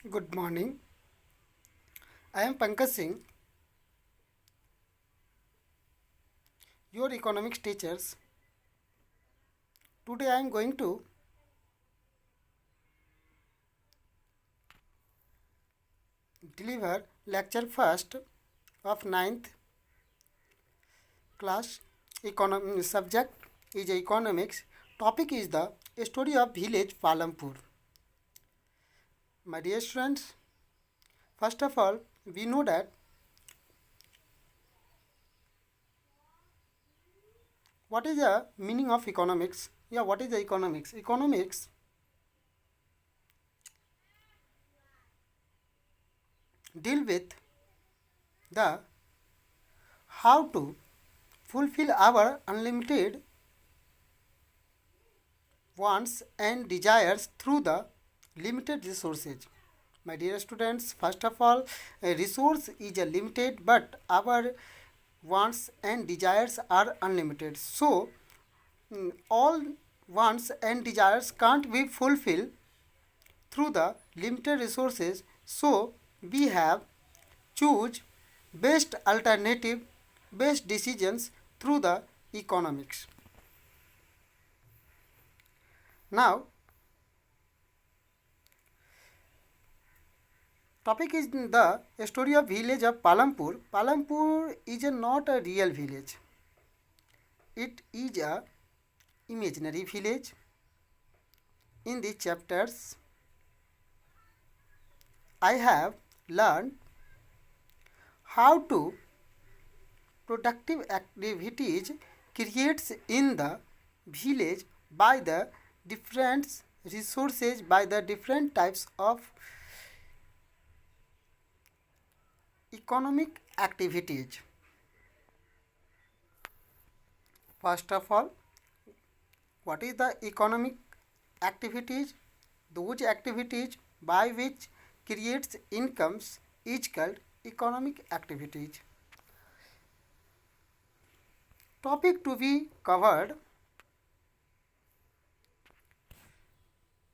Good morning. I am Pankaj Singh, your economics teachers. Today I am going to deliver lecture first of ninth class. Subject is economics. Topic is the story of village Palampur. My dear students, first of all, we know that what is the meaning of economics? Yeah, what is the economics? Economics deal with the how to fulfill our unlimited wants and desires through the limited resources. My dear students, first of all, a resource is a limited, but our wants and desires are unlimited. So, all wants and desires can't be fulfilled through the limited resources. So, we have choose best alternative, best decisions through the economics. Now, topic is the story of village of Palampur. Palampur is not a real village. It is a imaginary village. In these chapters, I have learned how to productive activities creates in the village by the different resources, by the different types of economic activities. First of all, what is the economic activities? Those activities by which creates incomes is called economic activities. Topic to be covered.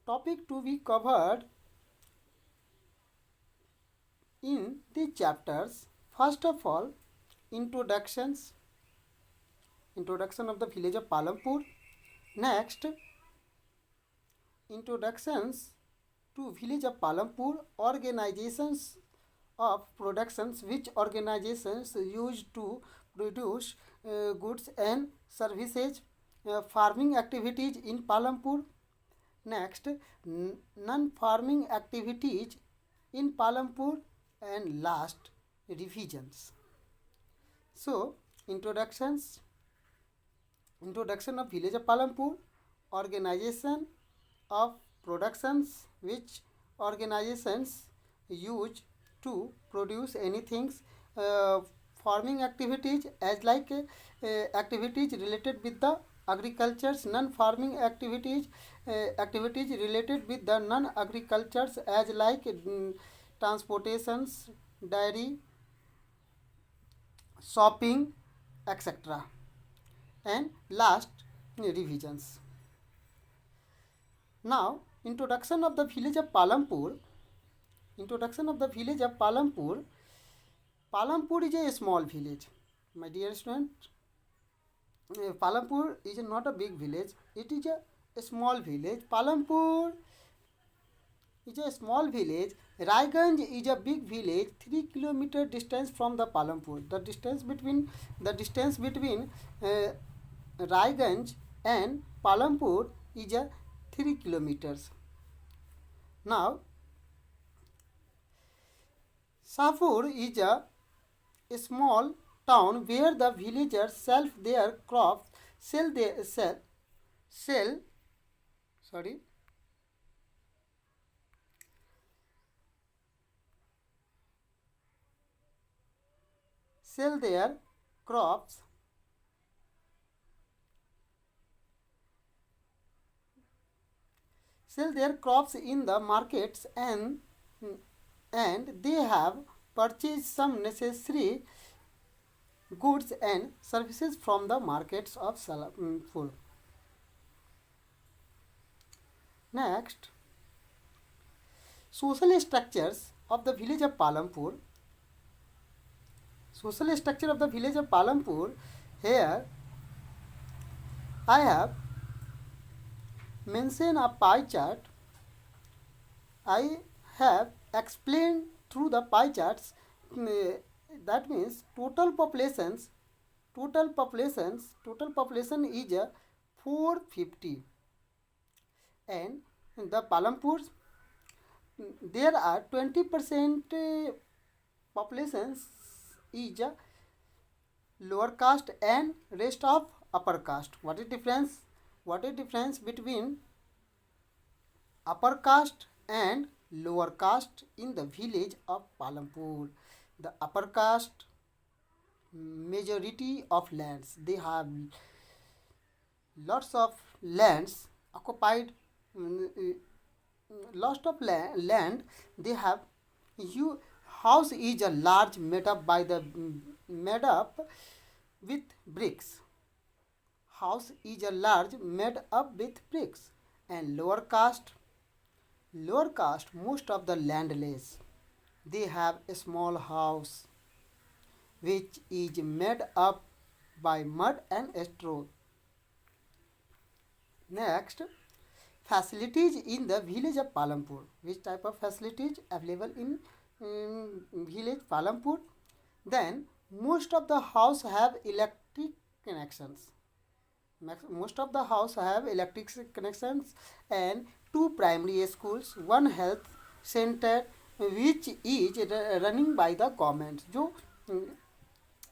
Topic to be covered in the chapters. First of all, introductions. Introduction of the village of Palampur. Next, introductions to village of Palampur, organizations of productions, which organizations used to produce goods and services, farming activities in Palampur. Next, non-farming activities in Palampur, and last, revisions. So, introduction of village of Palampur, organization of productions which organizations use to produce anything, uh, farming activities as like activities related with the agricultures, non-farming activities, activities related with the non-agricultures as like transportations, dairy, shopping, etc. And last, revisions. Now, introduction of the village of Palampur. Introduction of the village of Palampur. Palampur is a small village. My dear student, Palampur is not a big village. It is a small village. Palampur is a small village. Raiganj is a big village, 3 kilometer distance from the Palampur. The distance between Raiganj and Palampur is a 3 kilometers. Now, Safur is a small town where the villagers sell their crops, sell their sell sorry sell their crops in the markets, and they have purchased some necessary goods and services from the markets of Salampur. Next, social structures of the village of Palampur. Social structure of the village of Palampur. Here I have mentioned a pie chart. I have explained through the pie charts. That means total population is 450, and the Palampurs there are 20% populations is lower caste and rest of upper caste. What is difference? What is difference between upper caste and lower caste in the village of Palampur? The upper caste majority of lands, they have lots of lands occupied, lots of land they have. You house is a large made up with bricks. House is a large made up with bricks. And lower caste most of the landless, they have a small house which is made up by mud and straw. Next, facilities in the village of Palampur. Which type of facilities available in village Palampur? Then most of the house have electric connections. Most of the house have electric connections, and two primary schools, one health center which is running by the government. जो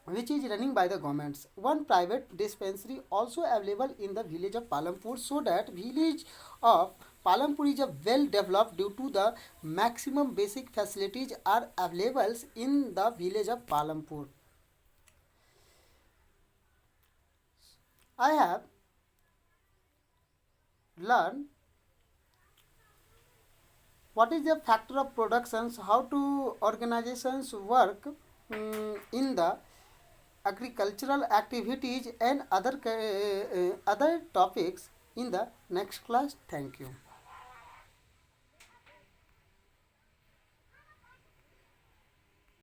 which is running by the governments. One private dispensary also available in the village of Palampur, so that village of Palampur is a well developed due to the maximum basic facilities are available in the village of Palampur. I have learned what is the factor of productions, how to organizations work in the agricultural activities and other topics in the next class. Thank you.